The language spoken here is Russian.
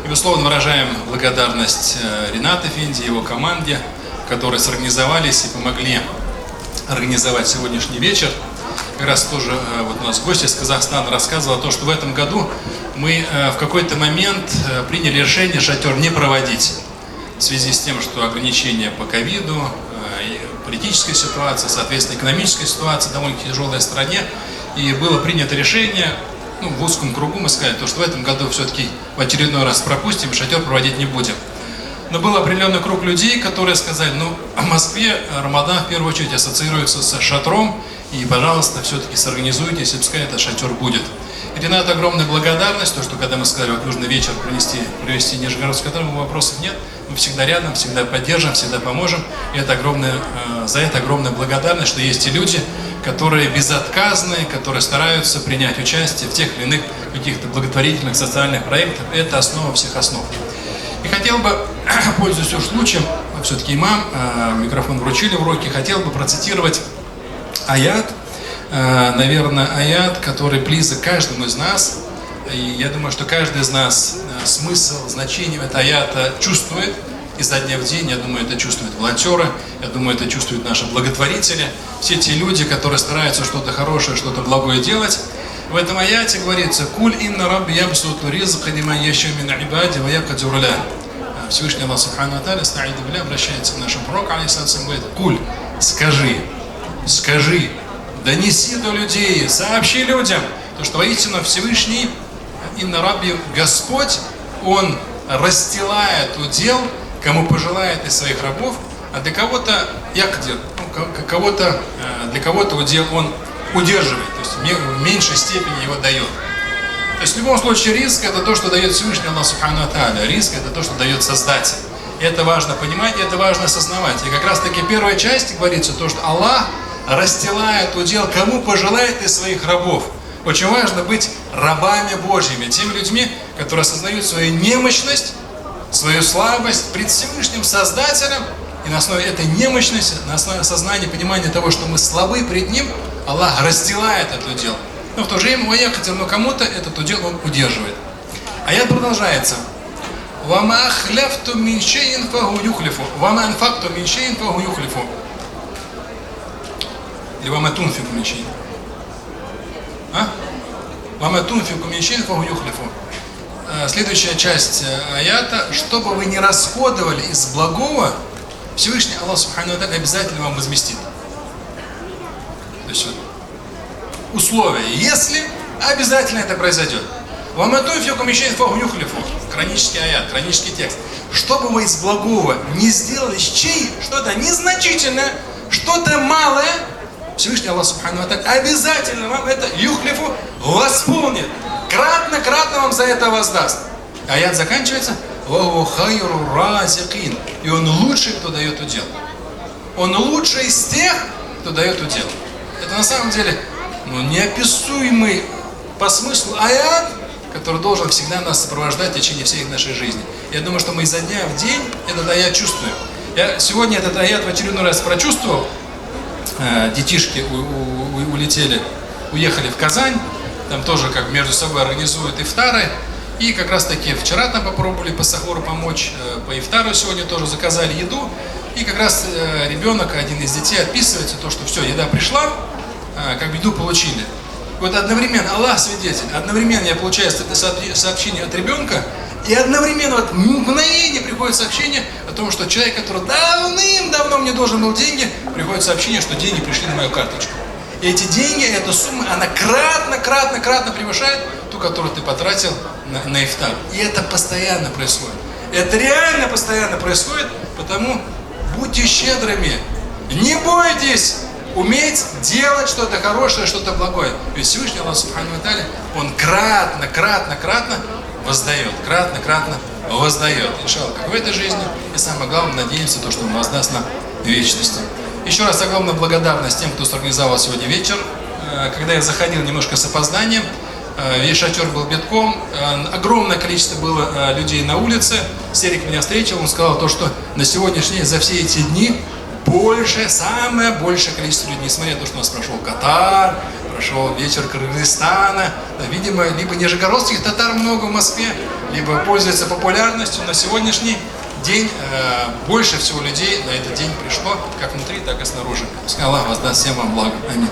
Безусловно, выражаем благодарность Ринату Эфенди и его команде, которые сорганизовались и помогли организовать сегодняшний вечер. Как раз тоже вот у нас гость из Казахстана рассказывал то, что в этом году мы в какой-то момент приняли решение шатер не проводить в связи с тем, что ограничения по ковиду, политическая ситуация, соответственно, экономическая ситуация довольно тяжелая в стране. И было принято решение, в узком кругу мы сказали, то, что в этом году все-таки в очередной раз пропустим, шатер проводить не будем. Но был определенный круг людей, которые сказали, в Москве Рамадан в первую очередь ассоциируется с шатром, и, пожалуйста, все-таки сорганизуйтесь, и пускай этот шатер будет. И Ринату огромная благодарность, то, что когда мы сказали, вот нужно вечер провести Нижегородск, к которому вопросов нет, мы всегда рядом, всегда поддержим, всегда поможем. И за это огромная благодарность, что есть и люди, которые безотказны, которые стараются принять участие в тех или иных каких-то благотворительных социальных проектах. Это основа всех основ. И хотел бы, пользуясь уж случаем, все-таки имам, микрофон вручили в руки, хотел бы процитировать аят, наверное, аят, который близок каждому из нас. И я думаю, что каждый из нас смысл, значение этого аята чувствует изо дня в день. Я думаю, это чувствуют волонтеры, я думаю, это чувствуют наши благотворители, все те люди, которые стараются что-то хорошее, что-то благое делать. В этом аяте говорится: «Куль инна рабби ябсуту ризка лиман яша мин ибади ва якадиру ля». Всевышний Аллах Субхану ва Тааля обращается к нашему пророку, алейхиссалям, говорит: «Куль, скажи, донеси до людей, сообщи людям, то, что воистину Всевышний, инна рабби, Господь, Он расстилает удел, кому пожелает из своих рабов, а для кого-то якдир, для кого-то удел Он удерживает, то есть в меньшей степени его дает». То есть в любом случае риск — это то, что дает Всевышний Аллах Субхану ва Тааля. Риск — это то, что дает Создатель. И это важно понимать, и это важно осознавать. И как раз таки первая часть говорится то, что Аллах расстилает удел, кому пожелает из своих рабов. Очень важно быть рабами Божьими, теми людьми, которые осознают свою немощность, свою слабость пред Всевышним Создателем. И на основе этой немощности, на основе осознания, понимания того, что мы слабы пред Ним, Аллах расстилает этот удел. Но в то же время, но кому-то этот удел Он удерживает. Аят продолжается. «Вама ахляфту мин шейин фаху юхлифу, вама анфакту мин шейин фаху юхлифу». Или «Вама тунфику мин шейин». «Вама тунфику мин шейин фаху юхлифу». Следующая часть аята: «Что бы вы ни расходовали из благого, Всевышний Аллах Субхану ва Тааля обязательно вам возместит». То есть условия, если обязательно это произойдет. Хронический аят, хронический текст. Что бы вы из благого не сделали, что-то незначительное, что-то малое, Всевышний Аллах Субхану ва Тааля обязательно вам это юхлифу восполнит. Кратно вам за это воздаст. Аят заканчивается: «Ваху хайру разикин». И Он лучший, кто дает удел. Он лучший из тех, кто дает удел. Это на самом деле неописуемый по смыслу аят, который должен всегда нас сопровождать в течение всей нашей жизни. Я думаю, что мы изо дня в день этот аят чувствуем. Я сегодня этот аят в очередной раз прочувствовал. Детишки уехали в Казань, там тоже как между собой организуют ифтары. И как раз таки вчера там попробовали по сахуру помочь, по ифтару сегодня тоже заказали еду. И как раз ребенок, один из детей, отписывается, то, что все, еда пришла, как бы еду получили. Вот одновременно, Аллах свидетель, одновременно я получаю это сообщение от ребенка, и одновременно в мгновение приходит сообщение о том, что человек, который давным-давно мне должен был деньги, приходит сообщение, что деньги пришли на мою карточку. И эти деньги, эта сумма, она кратно превышает ту, которую ты потратил на ифтар. И это постоянно происходит. Это реально постоянно происходит, потому будьте щедрыми, не бойтесь уметь делать что-то хорошее, что-то благое. Ведь Всевышний Аллах Субхану ва Тааля, Он кратно воздает, кратно воздает. Иншаллах, как в этой жизни, и самое главное, надеемся, то, что Он воздаст нам в вечности. Еще раз огромная благодарность тем, кто сорганизовал сегодня вечер. Когда я заходил немножко с опозданием, весь шатер был битком, огромное количество было людей на улице. Серик меня встретил, он сказал то, что на сегодняшний день за все эти дни самое большее количество людей, несмотря на то, что у нас прошел Катар, прошел вечер Кыргызстана, видимо, либо нижегородских татар много в Москве, либо пользуется популярностью. На сегодняшний день больше всего людей на этот день пришло, как внутри, так и снаружи. Пускай Аллах воздаст всем вам благо. Аминь.